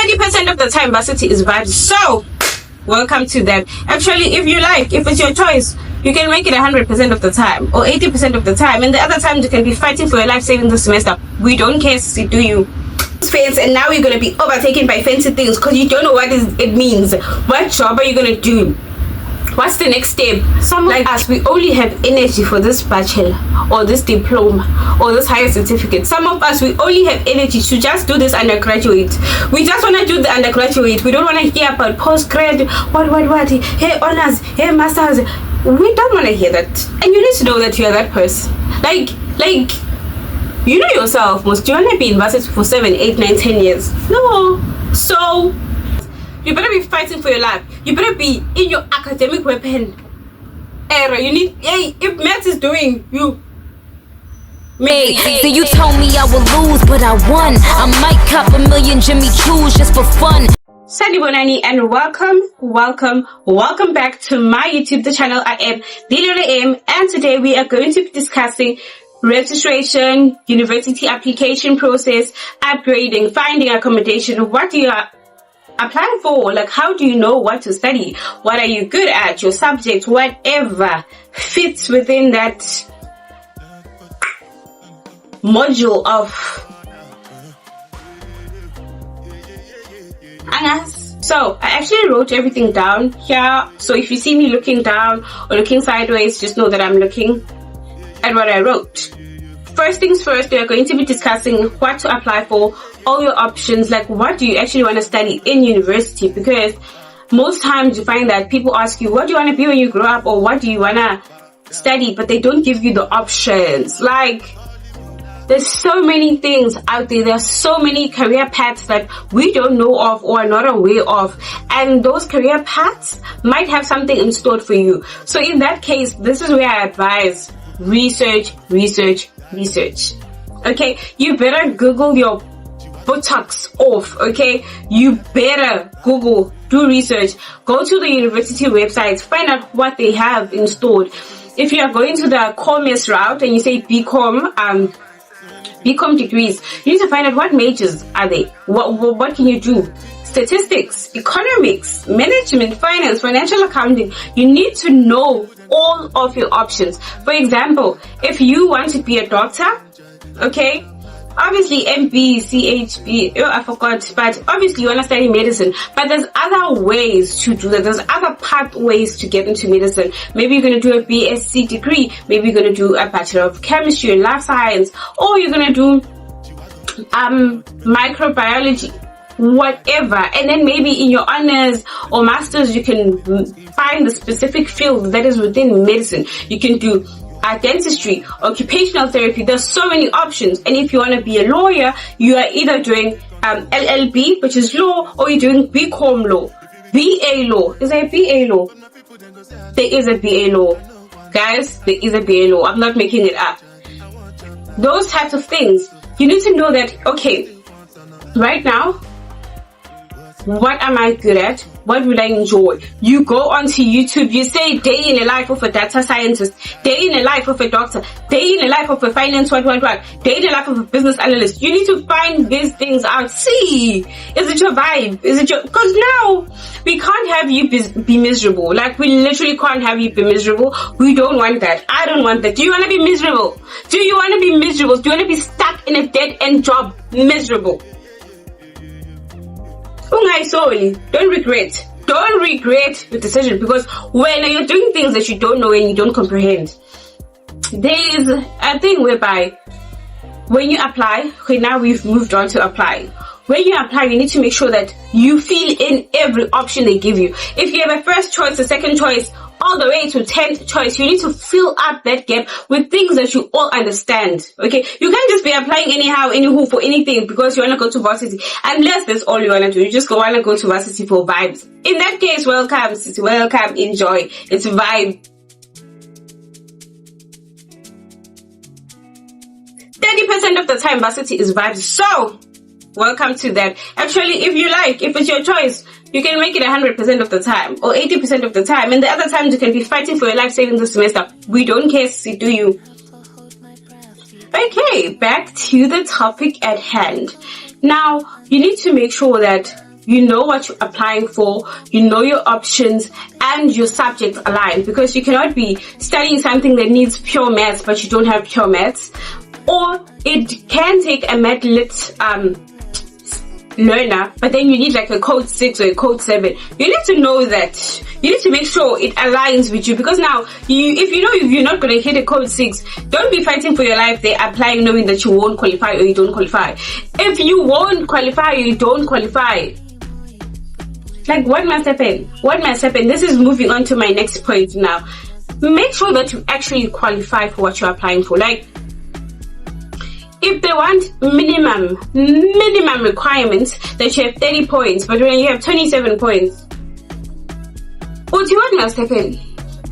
30% of the time, varsity is vibes. So, welcome to that. Actually, if you like, if it's your choice, you can make it 100% of the time or 80% of the time, and the other times you can be fighting for your life saving the semester. We don't care, do you? Fans, and now you're gonna be overtaken by fancy things because you don't know what it means. What job are you gonna do? What's the next step? Some like us, we only have energy for this bachelor or this diploma or this higher certificate. Some of us, we only have energy to just do this undergraduate. We just want to do the undergraduate. We don't want to hear about postgrad, what, hey honors, hey masters. We don't want to hear that. And you need to know that you are that person. Like, you know yourself, most. Do you want to be in university for 7, 8, 9, 10 years? No. So you better be fighting for your life. You better be in your academic weapon era. You need, hey, if maths is doing you. So you told me I would lose, but I won. I might cop a million Jimmy Choos just for fun. Sanibonani and welcome back to my YouTube, the channel. I am the and today we are going to be discussing registration, university application process, upgrading, finding accommodation. What do you apply for? Like, how do you know what to study? What are you good at? Your subject, whatever fits within that module of So I actually wrote everything down here. So if you see me looking down or looking sideways, just know that I'm looking at what I wrote. First things first, we are going to be discussing what to apply for, all your options, like what do you actually want to study in university, because most times you find that people ask you, what do you want to be when you grow up, or what do you want to study, but they don't give you the options. Like, there's so many things out there. There's so many career paths that we don't know of or are not aware of. And those career paths might have something in store for you. So in that case, this is where I advise research. Okay, you better Google your buttocks off. Okay, you better Google, do research, go to the university websites, find out what they have installed. If you are going to the commerce route and you say BCom degrees, you need to find out what majors are they. What can you do? Statistics, economics, management, finance, financial accounting. You need to know all of your options. For example, if you want to be a doctor, okay, obviously MB, CHB, I forgot, but obviously you want to study medicine, but there's other ways to do that. There's other pathways to get into medicine. Maybe you're going to do a BSc degree, maybe you're going to do a Bachelor of Chemistry and Life Science, or you're going to do microbiology, whatever. And then maybe in your honors or masters you can find the specific field that is within medicine. You can do dentistry, occupational therapy. There's so many options. And if you want to be a lawyer, you are either doing LLB, which is law, or you're doing BCom law, BA law. Is there a BA law? There is a BA law, guys. There is a BA law. I'm not making it up. Those types of things, you need to know that, okay, right now, what am I good at? What will I enjoy? You go onto YouTube, you say day in the life of a data scientist, day in the life of a doctor, day in the life of a finance, what, day in the life of a business analyst. You need to find these things out. See, is it your vibe? Is it your, because now we can't have you be miserable. Like, we literally can't have you be miserable. We don't want that. I don't want that. Do you want to be miserable? Do you want to be miserable? Do you want to be stuck in a dead end job miserable? Don't regret the decision, because when you're doing things that you don't know and you don't comprehend, there is a thing whereby when you apply, okay, now we've moved on to apply. When you apply, you need to make sure that you fill in every option they give you. If you have a first choice, a second choice, all the way to 10th choice, you need to fill up that gap with things that you all understand. Okay, you can't just be applying anyhow, anywho, for anything because you want to go to varsity, unless that's all you want to do. You just want to go to varsity for vibes. In that case, welcome, enjoy. It's a vibe. 30% of the time, varsity is vibes. So welcome to that. Actually, if you like, if it's your choice, you can make it 100% of the time or 80% of the time, and the other times you can be fighting for your life saving the semester. We don't care, do you? Okay, back to the topic at hand. Now, you need to make sure that you know what you're applying for, you know your options, and your subjects aligned, because you cannot be studying something that needs pure maths but you don't have pure maths. Or it can take a math lit learner, but then you need like a code 6 or a code 7. You need to know that. You need to make sure it aligns with you, because now if you're not going to hit a code 6, don't be fighting for your life there applying knowing that you won't qualify or you don't qualify. If you won't qualify or you don't qualify, like, what must happen? What must happen? This is moving on to my next point now. Make sure that you actually qualify for what you're applying for. Like, if they want minimum requirements that you have 30 points, but when you have 27 points, what must happen?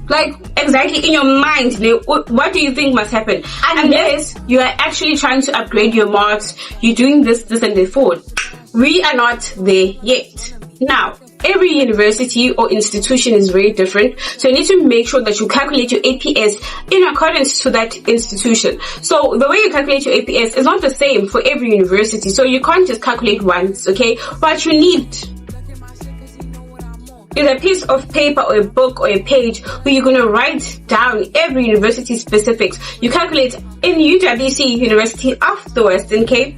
Like, exactly in your mind, what do you think must happen? Unless you are actually trying to upgrade your marks, you're doing this, and the fourth. We are not there yet. Now, every university or institution is very different, so you need to make sure that you calculate your APS in accordance to that institution. So the way you calculate your APS is not the same for every university, so you can't just calculate once, okay? What you need is a piece of paper or a book or a page where you're going to write down every university specifics. You calculate in UWC, University of the Western Cape.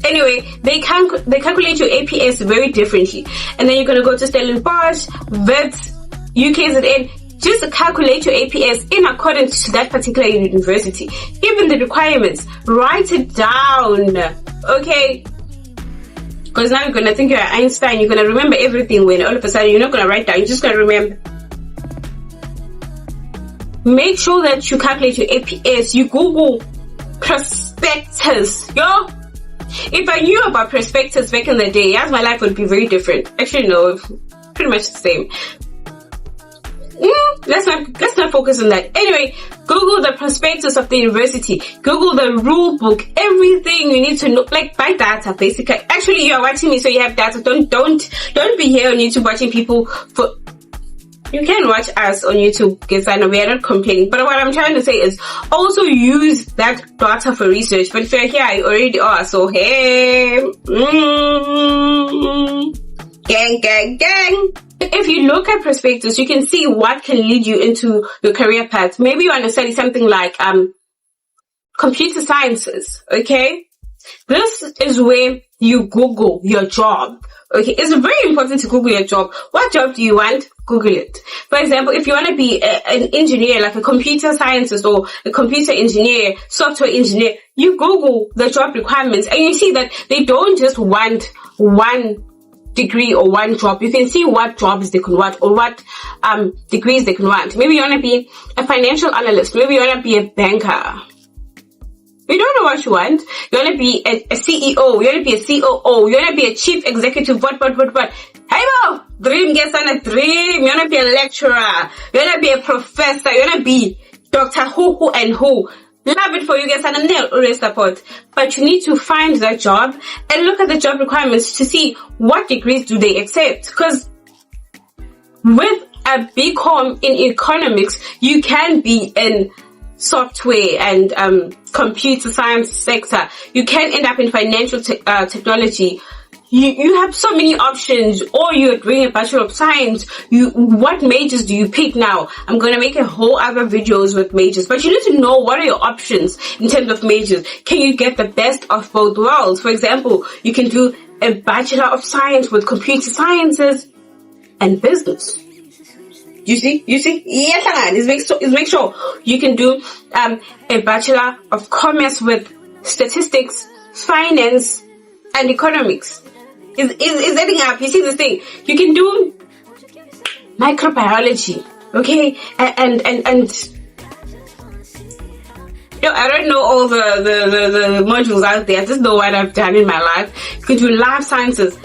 Anyway, they calculate your APS very differently, and then you're going to go to Stellenbosch, Wits, UKZN. Just calculate your APS in accordance to that particular university. Even the requirements, write it down, okay? Because now you're going to think you're Einstein, you're going to remember everything, when all of a sudden you're not going to write down, you're just going to remember. Make sure that you calculate your APS. You Google prospectus, yo. If I knew about prospectus back in the day, yes, my life would be very different. Actually, no, pretty much the same. Let's not focus on that. Anyway, Google the prospectus of the university. Google the rule book. Everything you need to know, like, buy data, basically. Actually, you are watching me, so you have data. Don't be here on YouTube watching people for. You can watch us on YouTube, guys. I know we are not complaining, but what I'm trying to say is also use that data for research. But if you're here, I already are. So hey, gang. If you look at prospectus, you can see what can lead you into your career path. Maybe you want to study something like computer sciences. Okay, this is where you Google your job. Okay, it's very important to Google your job. What job do you want? Google it. For example, if you want to be an engineer, like a computer scientist or a computer engineer, software engineer, you Google the job requirements and you see that they don't just want one degree or one job. You can see what jobs they can want or what degrees they can want. Maybe you want to be a financial analyst. Maybe you want to be a banker. You don't know what you want. You want to be a CEO. You want to be a COO. You want to be a chief executive. What? Hey, bo! Dream gets on a dream. You want to be a lecturer. You want to be a professor. You want to be Dr. Who and who. Love it for you guys, and I'm there always support. But you need to find that job and look at the job requirements to see what degrees do they accept. Because with a BCom in economics, you can be in software and computer science sector. You can end up in financial technology. You have so many options. Or you're doing a Bachelor of Science. What majors do you pick now? I'm going to make a whole other videos with majors. But you need to know what are your options in terms of majors. Can you get the best of both worlds? For example, you can do a Bachelor of Science with computer sciences and business. You see? Yes, it's make sure you can do a Bachelor of Commerce with statistics, finance, and economics. Is adding up. You see this thing? You can do microbiology, okay? And you know, I don't know all the modules out there. I just know what I've done in my life. You can do life sciences.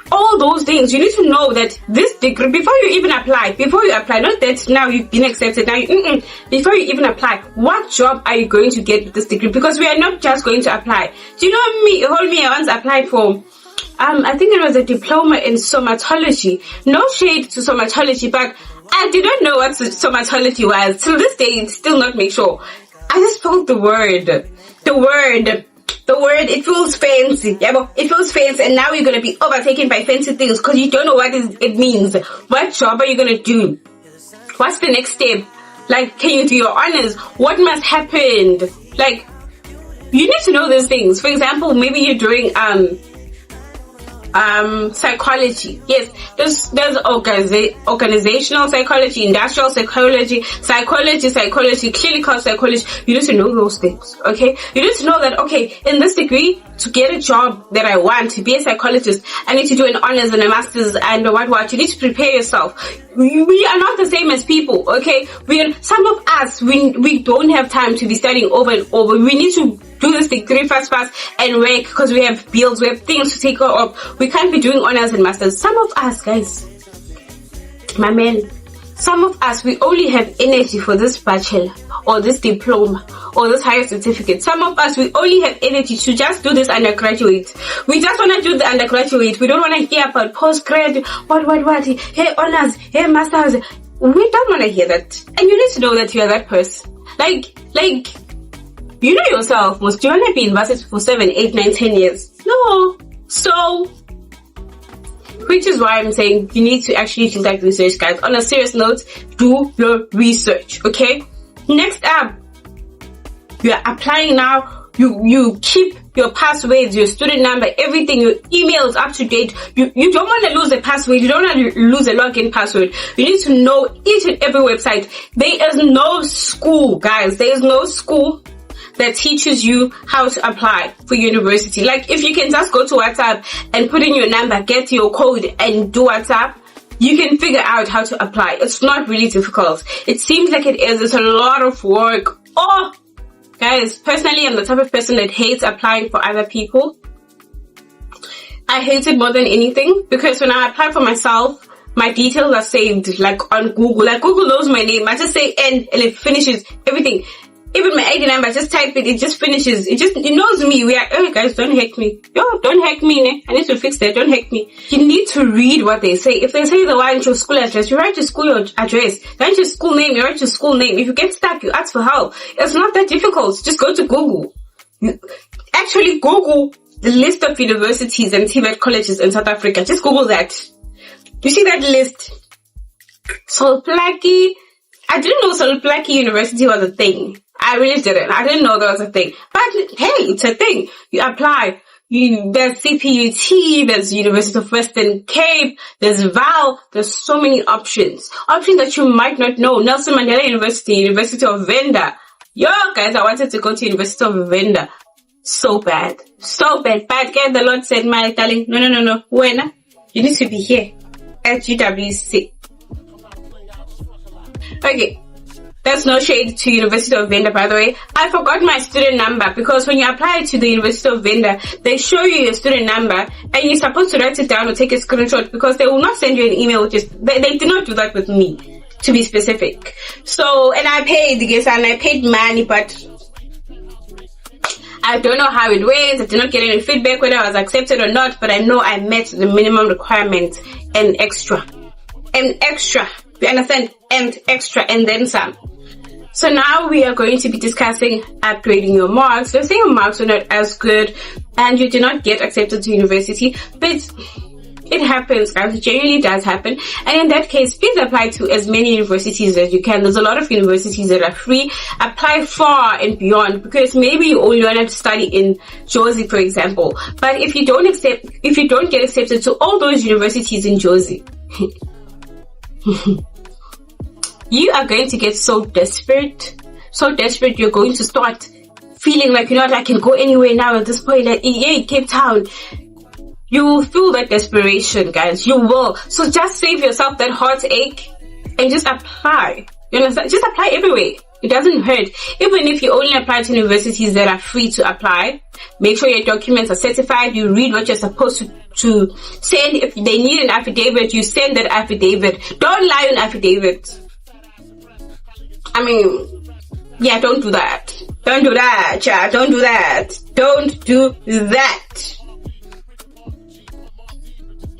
All those things, you need to know that this degree, before you apply, not that now you've been accepted, before you even apply, what job are you going to get with this degree? Because we are not just going to apply. Do you know I once applied for, I think it was a diploma in somatology. No shade to somatology, but I did not know what somatology was. Till this day, it's still not make sure. I just spelled the word the word, it feels fancy. Yeah, but it feels fancy, and now you're gonna be overtaken by fancy things because you don't know what it means. What job are you gonna do? What's the next step? Like, can you do your honors? What must happen? Like, you need to know those things. For example, maybe you're doing psychology. Yes, there's organizational psychology, industrial psychology, clinical psychology. You need to know those things, okay? You need to know that, okay, in this degree, to get a job that I want, to be a psychologist, I need to do an honors and a master's and what. You need to prepare yourself. We are not the same as people, okay? Some of us, we don't have time to be studying over and over. We need to do this degree fast and work because we have bills, we have things to take care of. We can't be doing honors and masters. Some of us, guys, my man, some of us, we only have energy for this bachelor or this diploma or this higher certificate. Some of us, we only have energy to just do this undergraduate. We just want to do the undergraduate. We don't want to hear about postgrad, what, hey, honors, hey, masters. We don't want to hear that. And you need to know that you are that person. Like, you know yourself, most do you want to be in varsity for 7, 8, 9, 10 years? No. So, which is why I'm saying you need to actually do that research, guys. On a serious note, do your research, okay? Next up, you are applying now. You keep your passwords, your student number, everything, your emails up to date. You don't want to lose a password. You don't want to lose a login password. You need to know each and every website. There is no school, guys. There is no school that teaches you how to apply for university. Like, if you can just go to WhatsApp and put in your number, get your code and do WhatsApp, you can figure out how to apply. It's not really difficult. It seems like it is. It's a lot of work. Oh, guys, personally, I'm the type of person that hates applying for other people. I hate it more than anything because when I apply for myself, my details are saved like on Google. Like, Google knows my name. I just say N and it finishes everything. Even my ID number, just type it, it just finishes. It knows me. Oh, guys, don't hack me. Yo, don't hack me, ne? I need to fix that. Don't hack me. You need to read what they say. If they say they want your school address, you write your school address. They want your school name, you write your school name. If you get stuck, you ask for help. It's not that difficult. Just go to Google. Actually, Google the list of universities and TVET colleges in South Africa. Just Google that. You see that list? Solplaki. I didn't know Solplaki University was a thing. I really didn't. I didn't know that was a thing. But hey, it's a thing. You apply. There's CPUT, there's University of Western Cape, there's VAL, there's so many options. Options that you might not know. Nelson Mandela University, University of Venda. Yo, guys, I wanted to go to University of Venda. So bad. So bad. But again, the Lord said, my darling, no. When? You need to be here at UWC. Okay. That's no shade to University of Venda, by the way. I forgot my student number because when you apply to the University of Venda, they show you your student number and you're supposed to write it down or take a screenshot because they will not send you an email. They did not do that with me, to be specific. So, and I paid, yes, and I paid money, but I don't know how it went. I did not get any feedback whether I was accepted or not, but I know I met the minimum requirement and extra. You understand? And extra, and then some. So now we are going to be discussing upgrading your marks. Let's say your marks are not as good and you did not get accepted to university, but it happens, guys. It genuinely does happen. And in that case, please apply to as many universities as you can. There's a lot of universities that are free. Apply far and beyond because maybe you only want to study in Jozi, for example. But if you don't get accepted to all those universities in Jozi, you are going to get so desperate, you're going to start feeling like, you know what, I can go anywhere now at this point, like, yeah, Cape Town. You will feel that desperation, guys. You will. So just save yourself that heartache and just apply. You understand? Just apply everywhere. It doesn't hurt. Even if you only apply to universities that are free to apply, make sure your documents are certified. You read what you're supposed to send. If they need an affidavit, you send that affidavit. Don't lie on affidavit. I mean, yeah, don't do that. Don't do that, child. Don't do that. Don't do that.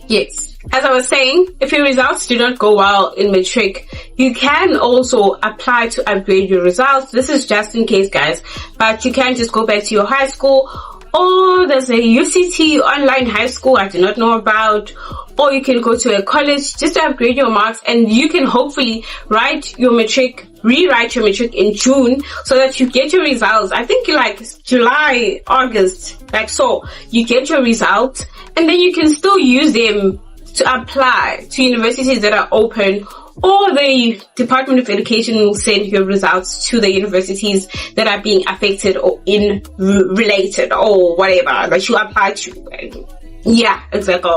Yes. As I was saying, if your results do not go well in matric, you can also apply to upgrade your results. This is just in case, guys. But you can just go back to your high school or there's a UCT online high school I do not know about, or you can go to a college just to upgrade your marks, and you can hopefully rewrite your matric in June so that you get your results. I think like July, August, like so. You get your results, and then you can still use them to apply to universities that are open, or the Department of Education will send your results to the universities that are being affected or in related or whatever that you apply to. Yeah, exactly.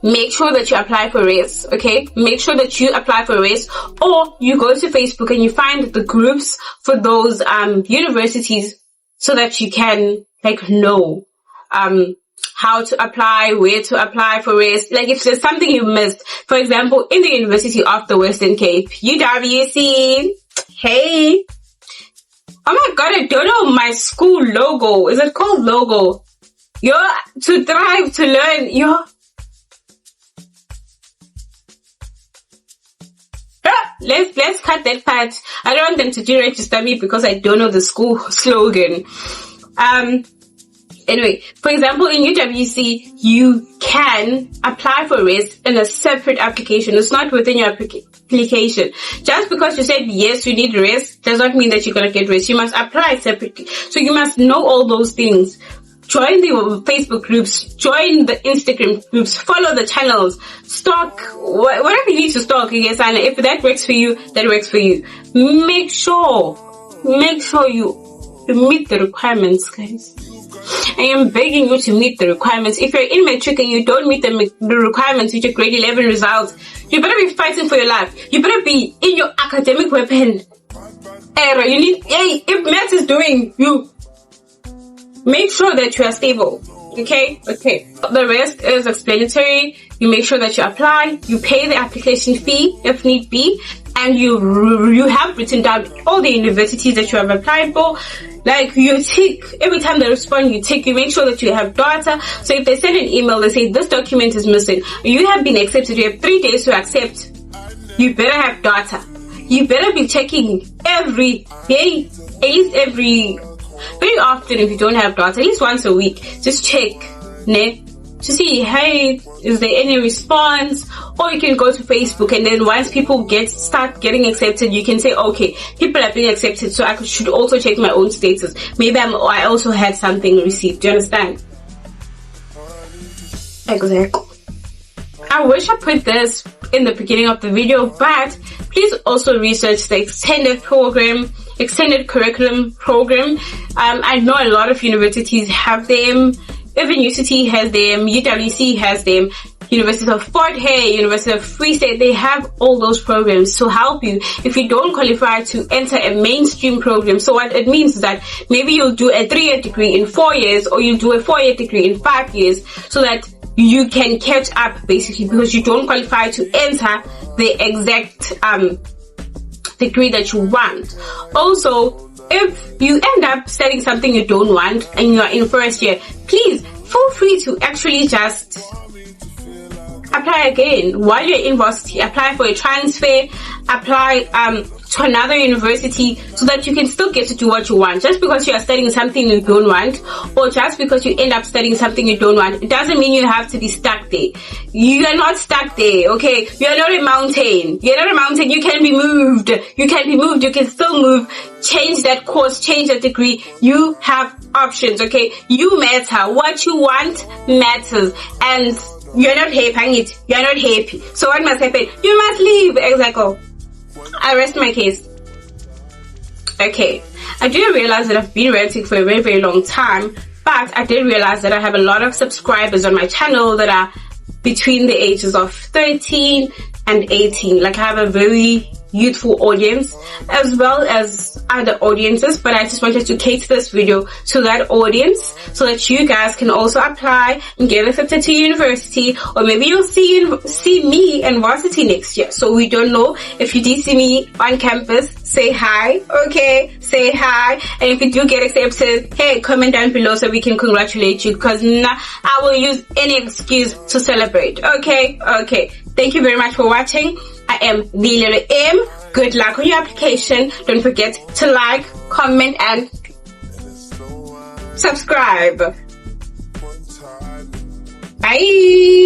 Make sure that you apply for RES, okay? Make sure that you apply for RES, or you go to Facebook and you find the groups for those universities so that you can like know how to apply, where to apply for RES. Like if there's something you missed, for example, in the University of the Western Cape, UWC, hey. Oh my god, I don't know my school logo. Is it called logo? To thrive, to learn, Let's cut that part. I don't want them to deregister me because I don't know the school slogan. Anyway, for example, in UWC, you can apply for RES in a separate application. It's not within your application. Just because you said yes, you need RES, does not mean that you're going to get RES. You must apply separately. So you must know all those things. Join the Facebook groups, join the Instagram groups, follow the channels, stalk, whatever you need to stalk, yes, and if that works for you, that works for you. Make sure you meet the requirements, guys. I am begging you to meet the requirements. If you're in matric and you don't meet the requirements with your grade 11 results, you better be fighting for your life. You better be in your academic weapon era. You need, if maths is doing you, make sure that you are stable. Okay. The rest is explanatory. You make sure that you apply, you pay the application fee if need be, and you have written down all the universities that you have applied for. Like you tick, every time they respond, you tick, you make sure that you have data. So if they send an email, they say this document is missing, you have been accepted, you have 3 days to accept, you better have data. You better be checking every day, at least very often. If you don't have data, at least once a week, just check, to see, hey, is there any response? Or you can go to Facebook, and then once people start getting accepted, you can say, okay, people are being accepted, so I should also check my own status. Maybe I also had something received. Do you understand? Exactly. I wish I put this in the beginning of the video, but please also research the extended curriculum program. I know a lot of universities have them. Even UCT has them, UWC has them, University of Fort Hare, University of Free State, they have all those programs to help you if you don't qualify to enter a mainstream program. So what it means is that maybe you'll do a 3-year degree in 4 years, or you'll do a 4-year degree in 5 years, so that you can catch up basically, because you don't qualify to enter the exact degree that you want. Also, if you end up studying something you don't want and you are in first year, please feel free to actually just apply again while you're in varsity. Apply for a transfer, apply to another university, so that you can still get to do what you want. Just because you are studying something you don't want, or just because you end up studying something you don't want, it doesn't mean you have to be stuck there. You are not stuck there, okay? You are not a mountain. You're not a mountain. You can be moved. You can still move. Change that course, change that degree. You have options, okay? You matter. What you want matters. And you're not happy it. You're not happy. So what must happen? You must leave. Exactly. I rest my case. Okay, I didn't realize that I've been renting for a very, very long time, but I did realize that I have a lot of subscribers on my channel that are between the ages of 13 and 18. Like, I have a very youthful audience as well as other audiences, but I just wanted to cater this video to that audience so that you guys can also apply and get accepted to university, or maybe you'll see me in varsity next year. So we don't know. If you did see me on campus, say hi, okay? Say hi. And if you do get accepted, hey, comment down below so we can congratulate you, because I will use any excuse to celebrate. Okay. Thank you very much for watching. I am the little M. Good luck on your application. Don't forget to like, comment, and subscribe. Bye.